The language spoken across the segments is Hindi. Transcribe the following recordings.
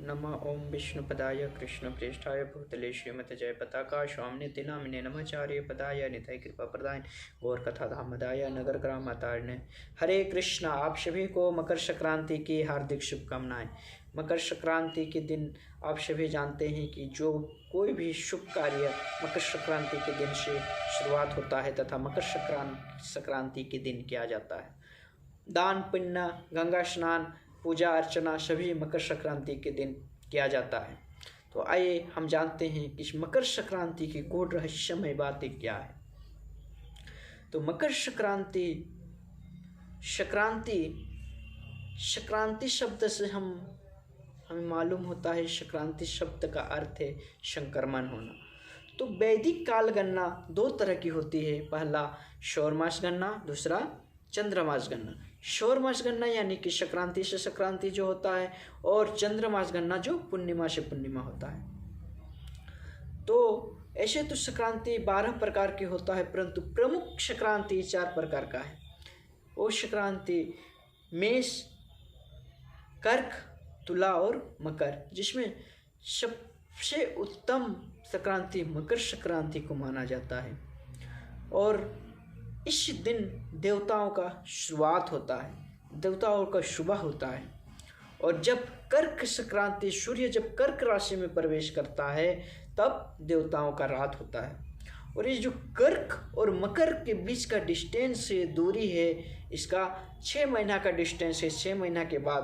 नमः ओं विष्णुपदाय कृष्णप्रेष्ठाय भूतले श्रीमते जय पताका स्वामिने तिनामिने नमचार्य पदाय निधय कृपा प्रदाय गौर कथा धामदाय नगर ग्राम अतारने। हरे कृष्णा। आप सभी को मकर संक्रांति की हार्दिक शुभकामनाएं। मकर संक्रांति के दिन आप सभी जानते हैं कि जो कोई भी शुभ कार्य मकर संक्रांति के दिन से शुरुआत होता है तथा मकर संक्रांति के दिन किया जाता है। दान पुण्य, गंगा स्नान, पूजा अर्चना सभी मकर संक्रांति के दिन किया जाता है। तो आइए हम जानते हैं कि मकर संक्रांति की गूढ़ रहस्यमय बातें क्या है। तो मकर संक्रांति शब्द से हमें मालूम होता है, संक्रांति शब्द का अर्थ है संक्रमण होना। तो वैदिक काल गणना दो तरह की होती है, पहला सौरमास गणना, दूसरा चंद्रमास गणना। सौरमास गणना यानी कि संक्रांति से संक्रांति जो होता है, और चंद्रमास गणना जो पूर्णिमा से पूर्णिमा होता है। तो ऐसे तो संक्रांति 12 प्रकार की होता है, परंतु प्रमुख संक्रांति 4 प्रकार का है। वो संक्रांति मेष, कर्क, तुला और मकर, जिसमें सबसे उत्तम संक्रांति मकर संक्रांति को माना जाता है। और इस दिन देवताओं का शुरुआत होता है, देवताओं का सुबह होता है। और जब कर्क संक्रांति, सूर्य जब कर्क राशि में प्रवेश करता है तब देवताओं का रात होता है। और ये जो कर्क और मकर के बीच का डिस्टेंस है, दूरी है, इसका 6 महीना का डिस्टेंस है। 6 महीना के बाद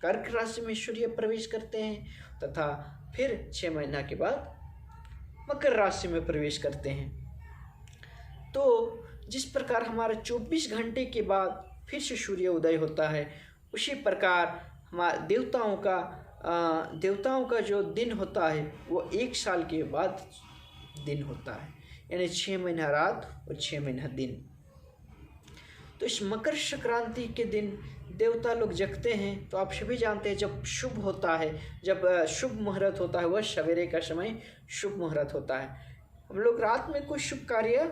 कर्क राशि में सूर्य प्रवेश करते हैं तथा फिर 6 महीना के बाद मकर राशि में प्रवेश करते हैं। तो जिस प्रकार हमारे 24 घंटे के बाद फिर से सूर्य उदय होता है, उसी प्रकार हमारे देवताओं का जो दिन होता है वो 1 साल के बाद दिन होता है, यानी 6 महीना रात और 6 महीना दिन। तो इस मकर संक्रांति के दिन देवता लोग जगते हैं। तो आप सभी जानते हैं जब शुभ होता है, जब शुभ मुहूर्त होता है, वह सवेरे का समय शुभ मुहूर्त होता है। हम लोग रात में कोई शुभ कार्य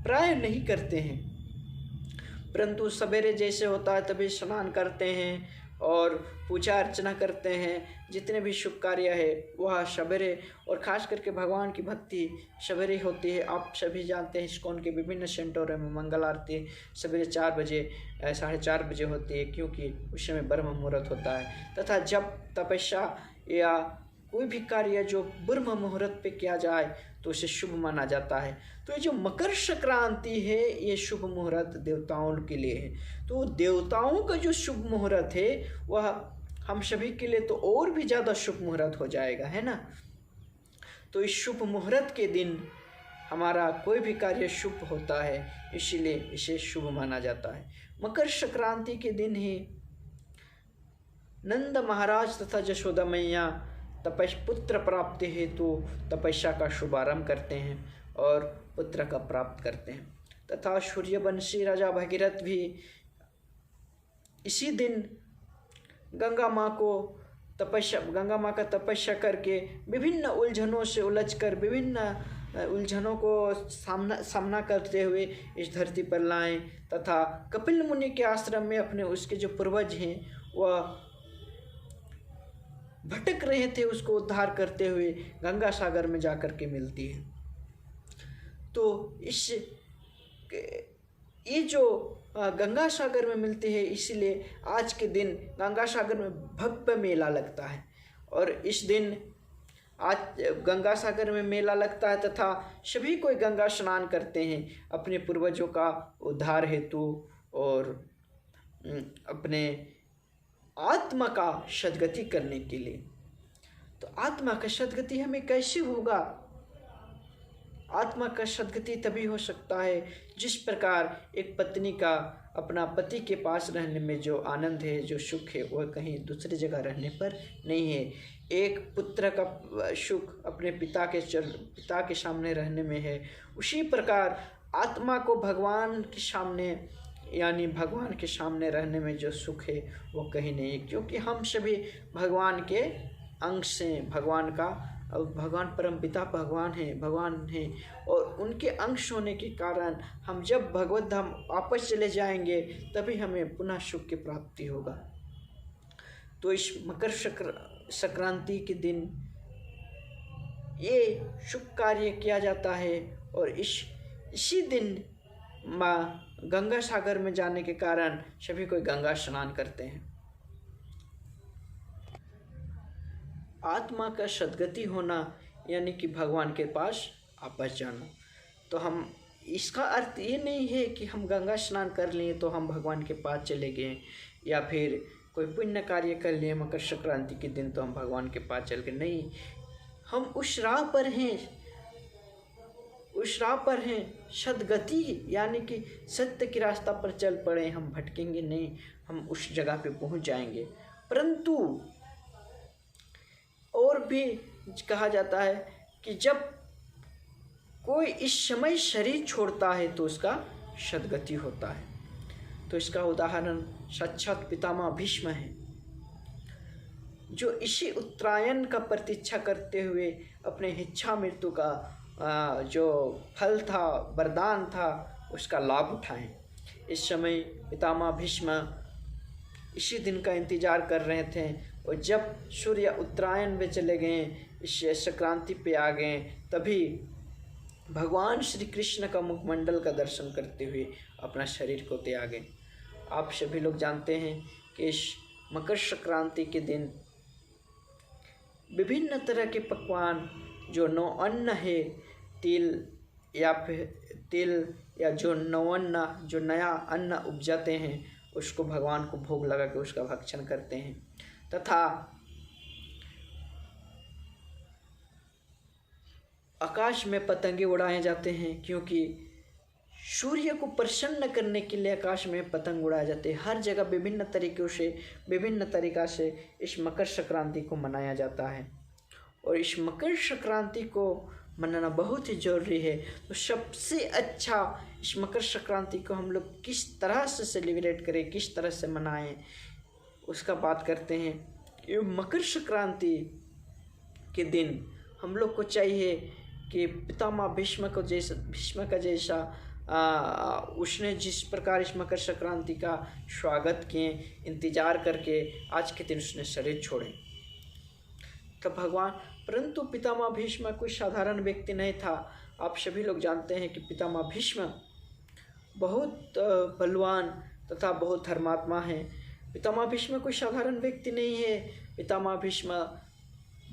प्राय नहीं करते हैं, परंतु सवेरे जैसे होता है तभी स्नान करते हैं और पूजा अर्चना करते हैं। जितने भी शुभ कार्य है वह सवेरे, और ख़ास करके भगवान की भक्ति सवेरे होती है। आप सभी जानते हैं इस्कॉन के विभिन्न सेंटरों में मंगल आरती सवेरे 4 बजे 4:30 बजे होती है, क्योंकि उस समय ब्रह्म मुहूर्त होता है। तथा जब तपस्या या कोई भी कार्य जो ब्रह्म मुहूर्त पे किया जाए तो उसे शुभ माना जाता है। तो ये जो मकर संक्रांति है ये शुभ मुहूर्त देवताओं के लिए है। तो देवताओं का जो शुभ मुहूर्त है वह हम सभी के लिए तो और भी ज़्यादा शुभ मुहूर्त हो जाएगा, है ना। तो इस शुभ मुहूर्त के दिन हमारा कोई भी कार्य शुभ होता है, इसीलिए इसे शुभ माना जाता है। मकर संक्रांति के दिन ही नंद महाराज तथा यशोदा मैया पुत्र प्राप्ति हेतु तपस्या का शुभारंभ करते हैं और पुत्र का प्राप्त करते हैं। तथा सूर्यवंशी राजा भगीरथ भी इसी दिन गंगा माँ का तपस्या करके विभिन्न उलझनों से उलझकर विभिन्न उलझनों को सामना करते हुए इस धरती पर लाएं। तथा कपिल मुनि के आश्रम में अपने उसके जो पूर्वज हैं वह भटक रहे थे, उसको उद्धार करते हुए गंगा सागर में जाकर के मिलती है। तो ये जो गंगा सागर में मिलती है, इसलिए आज के दिन गंगा सागर में भव्य मेला लगता है। और इस दिन आज गंगा सागर में मेला लगता है तथा सभी कोई गंगा स्नान करते हैं अपने पूर्वजों का उद्धार हेतु और अपने आत्मा का सद्गति करने के लिए। तो आत्मा का सद्गति हमें कैसे होगा? आत्मा का सद्गति तभी हो सकता है जिस प्रकार एक पत्नी का अपना पति के पास रहने में जो आनंद है, जो सुख है, वह कहीं दूसरी जगह रहने पर नहीं है। एक पुत्र का सुख अपने पिता के सामने रहने में है, उसी प्रकार आत्मा को भगवान के सामने, यानी भगवान के सामने रहने में जो सुख है वो कहीं नहीं है। क्योंकि हम सभी भगवान के अंश हैं। भगवान परम पिता भगवान हैं और उनके अंश होने के कारण हम जब भगवत धाम वापस चले जाएंगे तभी हमें पुनः सुख की प्राप्ति होगा। तो इस मकर संक्रांति के दिन ये शुभ कार्य किया जाता है और इसी दिन माँ गंगा सागर में जाने के कारण सभी कोई गंगा स्नान करते हैं। आत्मा का सद्गति होना यानी कि भगवान के पास वापस जाना। तो हम इसका अर्थ ये नहीं है कि हम गंगा स्नान कर लिए तो हम भगवान के पास चले गए, या फिर कोई पुण्य कार्य कर लिए मकर संक्रांति के दिन तो हम भगवान के पास चल गए। नहीं, हम उस राह पर हैं सद्गति यानी कि सत्य की रास्ता पर चल पड़े। हम भटकेंगे नहीं, हम उस जगह पे पहुंच जाएंगे। परंतु और भी कहा जाता है कि जब कोई इस समय शरीर छोड़ता है तो उसका सद्गति होता है। तो इसका उदाहरण साक्षात पितामह भीष्म है, जो इसी उत्तरायण का प्रतीक्षा करते हुए अपने इच्छा मृत्यु का जो फल था, वरदान था, उसका लाभ उठाएं। इस समय पितामह भीष्म इसी दिन का इंतजार कर रहे थे और जब सूर्य उत्तरायण में चले गए, इस संक्रांति पे आ गए, तभी भगवान श्री कृष्ण का मुखमंडल का दर्शन करते हुए अपना शरीर को त्यागे। आप सभी लोग जानते हैं कि इस मकर संक्रांति के दिन विभिन्न तरह के पकवान जो नौ अन्न है, तिल या जो नवअन्न, जो नया अन्न उपजाते हैं, उसको भगवान को भोग लगा के उसका भक्षण करते हैं। तथा आकाश में पतंगे उड़ाए जाते हैं, क्योंकि सूर्य को प्रसन्न करने के लिए आकाश में पतंग उड़ाए जाते हैं। हर जगह विभिन्न तरीका से इस मकर संक्रांति को मनाया जाता है और इस मकर संक्रांति को मनाना बहुत ही जरूरी है। तो सबसे अच्छा इस मकर संक्रांति को हम लोग किस तरह से सेलिब्रेट करें, किस तरह से मनाएं, उसका बात करते हैं। ये मकर संक्रांति के दिन हम लोग को चाहिए कि पितामह भीष्म का जैसा उसने जिस प्रकार इस मकर संक्रांति का स्वागत किए, इंतजार करके आज के दिन उसने शरीर छोड़े। तो परंतु पितामह भीष्म कोई साधारण व्यक्ति नहीं था। आप सभी लोग जानते हैं कि पितामह भीष्म बहुत बलवान तथा बहुत धर्मात्मा है। पितामह भीष्म कोई साधारण व्यक्ति नहीं है। पितामह भीष्म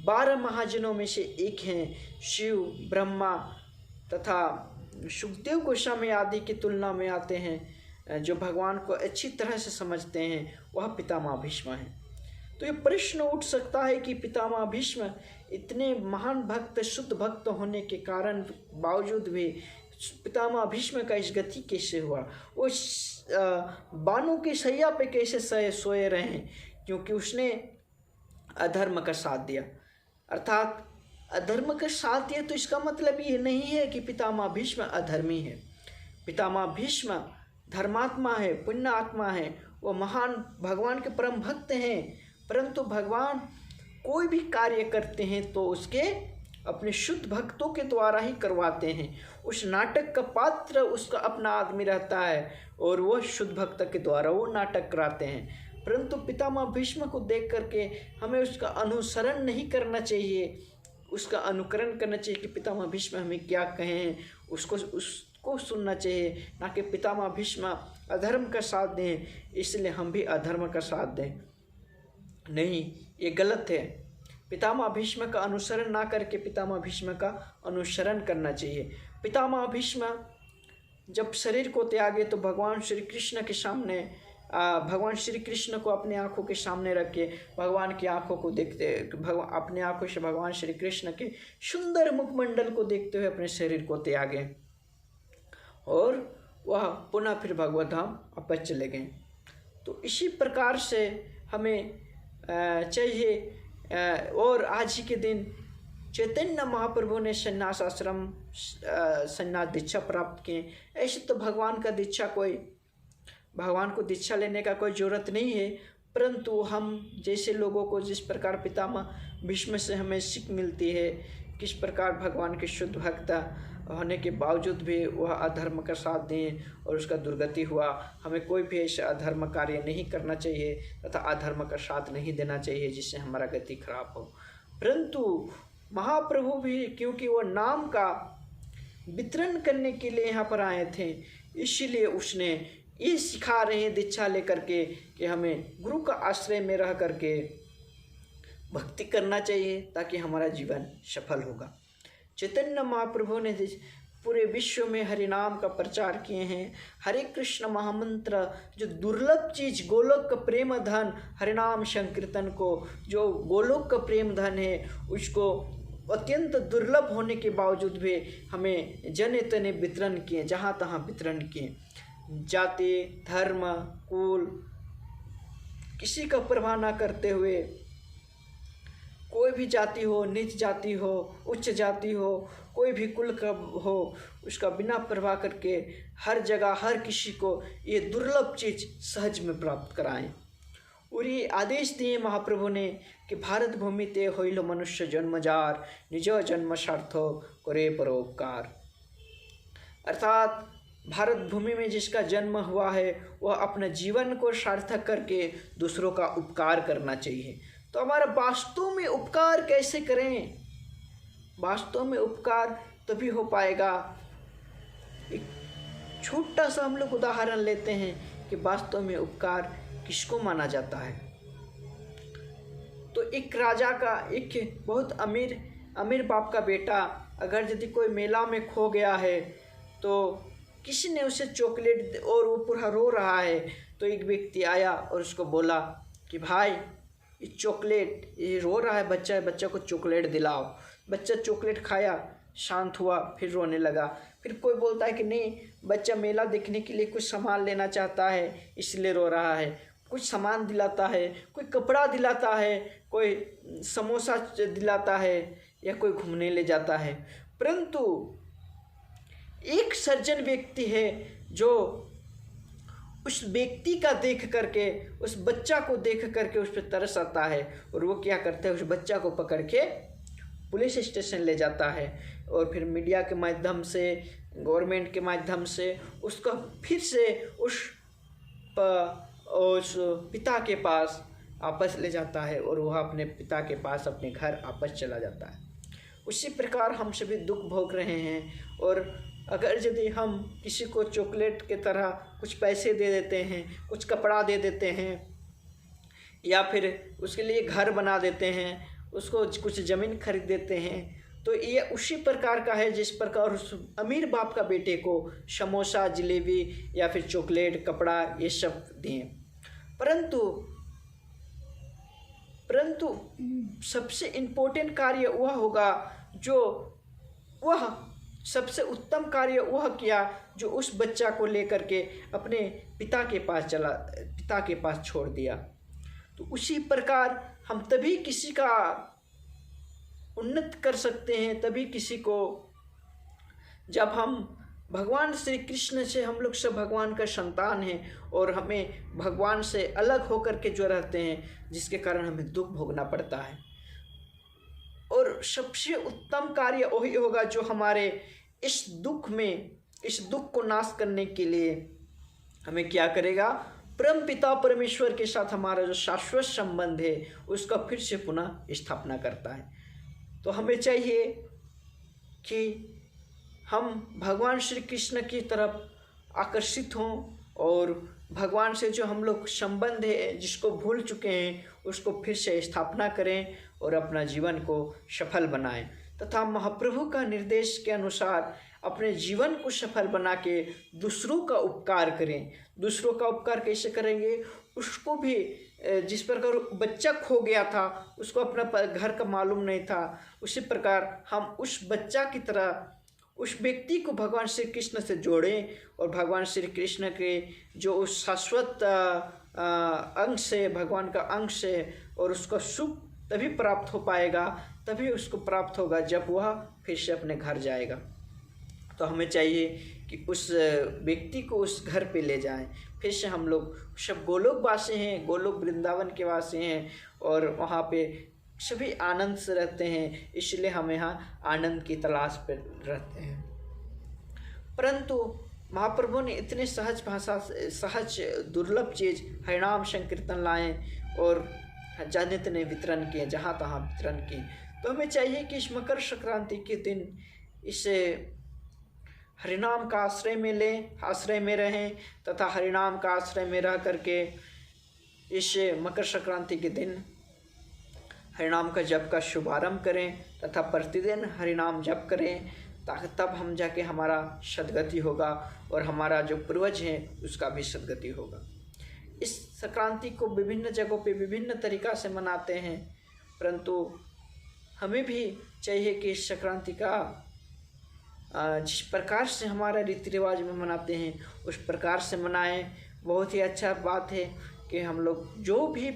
12 महाजनों में से एक हैं। शिव, ब्रह्मा तथा सुखदेव गोस्वामी आदि की तुलना में आते हैं, जो भगवान को अच्छी तरह से समझते हैं, वह पितामह भीष्म हैं। तो ये प्रश्न उठ सकता है कि पितामह भीष्म इतने महान भक्त, शुद्ध भक्त होने के कारण बावजूद भी पितामह भीष्म का इस गति कैसे हुआ? वो बानों की सैया पे कैसे सोए रहे? क्योंकि उसने अधर्म का साथ दिया। अर्थात अधर्म का साथ दिया तो इसका मतलब ये नहीं है कि पितामह भीष्म अधर्मी है। पितामह भीष्म धर्मात्मा है, पुण्य आत्मा है, वो महान भगवान के परम भक्त हैं। परंतु भगवान कोई भी कार्य करते हैं तो उसके अपने शुद्ध भक्तों के द्वारा ही करवाते हैं। उस नाटक का पात्र उसका अपना आदमी रहता है और वह शुद्ध भक्त के द्वारा वो नाटक कराते हैं। परंतु पितामह भीष्म को देख करके हमें उसका अनुसरण नहीं करना चाहिए, उसका अनुकरण करना चाहिए कि पितामह भीष्म हमें क्या कहें, उसको सुनना चाहिए, ना कि पितामह भीष्म अधर्म का साथ दें इसलिए हम भी अधर्म का साथ दें। नहीं, ये गलत है। पितामह भीष्म का अनुसरण ना करके पितामह भीष्म का अनुसरण करना चाहिए। पितामह भीष्म जब शरीर को त्यागे तो भगवान श्री कृष्ण के सामने, भगवान श्री कृष्ण को अपने आँखों के सामने रख के भगवान की आँखों को देखते, अपने आँखों से भगवान श्री कृष्ण के सुंदर मुखमंडल को देखते हुए अपने शरीर को त्यागे और वह पुनः फिर भगवत धाम वापस चले गए। तो इसी प्रकार से हमें चाहिए। और आज ही के दिन चैतन्य महाप्रभु ने संन्यास आश्रम, संन्यास दीक्षा प्राप्त किए। ऐसे तो भगवान को दीक्षा लेने का कोई ज़रूरत नहीं है, परंतु हम जैसे लोगों को जिस प्रकार पितामह भीष्म से हमें सीख मिलती है किस प्रकार भगवान के शुद्ध भक्त होने के बावजूद भी वह अधर्म का साथ दें और उसका दुर्गति हुआ। हमें कोई भी ऐसा अधर्म कार्य नहीं करना चाहिए तथा अधर्म का साथ नहीं देना चाहिए जिससे हमारा गति खराब हो। परंतु महाप्रभु भी क्योंकि वो नाम का वितरण करने के लिए यहाँ पर आए थे, इसीलिए उसने ये सिखा रहे हैं दीक्षा लेकर के कि हमें गुरु का आश्रय में रह करके भक्ति करना चाहिए ताकि हमारा जीवन सफल होगा। चैतन्य महाप्रभु ने पूरे विश्व में हरि नाम का प्रचार किए हैं। हरे कृष्ण महामंत्र जो दुर्लभ चीज गोलोक का प्रेम धन हरिनाम संकीर्तन को, जो गोलोक का प्रेम धन है उसको अत्यंत दुर्लभ होने के बावजूद भी हमें जने तने वितरण किए, जहाँ तहाँ वितरण किए। जाति धर्म कुल किसी का परवाह न करते हुए, कोई भी जाति हो, नीच जाति हो, उच्च जाति हो, कोई भी कुल का हो, उसका बिना परवाह करके हर जगह हर किसी को ये दुर्लभ चीज सहज में प्राप्त कराएं। और ये आदेश दिए महाप्रभु ने कि भारत भूमि ते होइलो मनुष्य जन्मजार निज जन्म सार्थो करे परोपकार। अर्थात भारत भूमि में जिसका जन्म हुआ है वह अपने जीवन को सार्थक करके दूसरों का उपकार करना चाहिए। तो हमारा वास्तव में उपकार कैसे करें? वास्तव में उपकार तभी हो पाएगा। एक छोटा सा हम लोग उदाहरण लेते हैं कि वास्तव में उपकार किसको माना जाता है। तो एक राजा का एक बहुत अमीर बाप का बेटा अगर यदि कोई मेला में खो गया है तो किसी ने उसे चॉकलेट और वो पूरा रो रहा है, तो एक व्यक्ति आया और उसको बोला कि भाई ये चॉकलेट, ये रो रहा है बच्चा को चॉकलेट दिलाओ। बच्चा चॉकलेट खाया, शांत हुआ, फिर रोने लगा। फिर कोई बोलता है कि नहीं, बच्चा मेला देखने के लिए कुछ सामान लेना चाहता है इसलिए रो रहा है। कुछ सामान दिलाता है, कोई कपड़ा दिलाता है, कोई समोसा दिलाता है या कोई घूमने ले जाता है। परंतु एक सज्जन व्यक्ति है जो उस व्यक्ति का देख करके, उस बच्चा को देख करके उस पर तरस आता है और वो क्या करता है, उस बच्चा को पकड़ के पुलिस स्टेशन ले जाता है और फिर मीडिया के माध्यम से, गवर्नमेंट के माध्यम से उसका फिर से उस पिता के पास वापस ले जाता है और वह अपने पिता के पास अपने घर वापस चला जाता है। उसी प्रकार हम सभी दुख भोग रहे हैं। और अगर यदि हम किसी को चॉकलेट के तरह कुछ पैसे दे देते हैं, कुछ कपड़ा दे देते हैं या फिर उसके लिए घर बना देते हैं, उसको कुछ ज़मीन खरीद देते हैं, तो ये उसी प्रकार का है जिस प्रकार उस अमीर बाप का बेटे को समोसा, जलेबी या फिर चॉकलेट, कपड़ा ये सब दिए। परंतु सबसे इम्पोर्टेंट कार्य वह होगा जो वह सबसे उत्तम कार्य वह किया जो उस बच्चा को लेकर के अपने पिता के पास छोड़ दिया। तो उसी प्रकार हम तभी किसी का उन्नत कर सकते हैं, तभी किसी को, जब हम भगवान श्री कृष्ण से, हम लोग सब भगवान का संतान हैं और हमें भगवान से अलग होकर के जो रहते हैं जिसके कारण हमें दुख भोगना पड़ता है। और सबसे उत्तम कार्य वही होगा जो हमारे इस दुख को नाश करने के लिए हमें क्या करेगा, परम पिता परमेश्वर के साथ हमारा जो शाश्वत संबंध है उसका फिर से पुनः स्थापना करता है। तो हमें चाहिए कि हम भगवान श्री कृष्ण की तरफ आकर्षित हों और भगवान से जो हम लोग संबंध है जिसको भूल चुके हैं उसको फिर से स्थापना करें और अपना जीवन को सफल बनाएं तथा महाप्रभु का निर्देश के अनुसार अपने जीवन को सफल बना के दूसरों का उपकार करें। दूसरों का उपकार कैसे करेंगे? उसको भी, जिस प्रकार बच्चा खो गया था, उसको अपना घर का मालूम नहीं था, उसी प्रकार हम उस बच्चा की तरह उस व्यक्ति को भगवान श्री कृष्ण से जोड़ें और भगवान श्री कृष्ण के जो उस शाश्वत अंश है, भगवान का अंश है, और उसका सुख तभी प्राप्त हो पाएगा, तभी उसको प्राप्त होगा जब वह फिर से अपने घर जाएगा। तो हमें चाहिए कि उस व्यक्ति को उस घर पे ले जाएं। फिर से हम लोग सब गोलोक वासी हैं, गोलोक वृंदावन के वासी हैं और वहाँ पे सभी आनंद से रहते हैं, इसलिए हम यहाँ आनंद की तलाश पर रहते हैं। परंतु महाप्रभु ने इतने सहज भाषा से सहज दुर्लभ चीज़ हरिनाम संकीर्तन लाए और जनित ने वितरण किए, जहाँ तहाँ वितरण किए। तो हमें चाहिए कि इस मकर संक्रांति के दिन इसे हरिनाम का आश्रय में लें, आश्रय में रहें तथा हरिनाम का आश्रय में रह करके इस मकर संक्रांति के दिन हरिनाम का जप का शुभारंभ करें तथा प्रतिदिन हरिनाम जप करें, ताकि तब हम जाके हमारा सद्गति होगा और हमारा जो पूर्वज है उसका भी सद्गति होगा। इस संक्रांति को विभिन्न जगहों पे विभिन्न तरीक़ा से मनाते हैं, परंतु हमें भी चाहिए कि इस संक्रांति का जिस प्रकार से हमारा रीति रिवाज में मनाते हैं उस प्रकार से मनाएं। बहुत ही अच्छा बात है कि हम लोग जो भी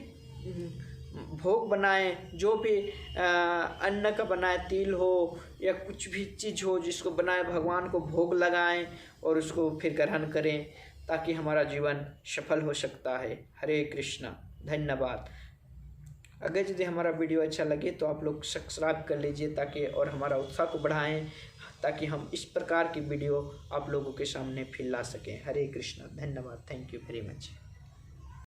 भोग बनाएं, जो भी अन्न का बनाए, तिल हो या कुछ भी चीज़ हो जिसको बनाए, भगवान को भोग लगाएं और उसको फिर ग्रहण करें, ताकि हमारा जीवन सफल हो सकता है। हरे कृष्णा, धन्यवाद। अगर यदि हमारा वीडियो अच्छा लगे तो आप लोग सब्सक्राइब कर लीजिए, ताकि और हमारा उत्साह को बढ़ाएं, ताकि हम इस प्रकार की वीडियो आप लोगों के सामने फिर ला सकें। हरे कृष्णा, धन्यवाद। Thank you very much.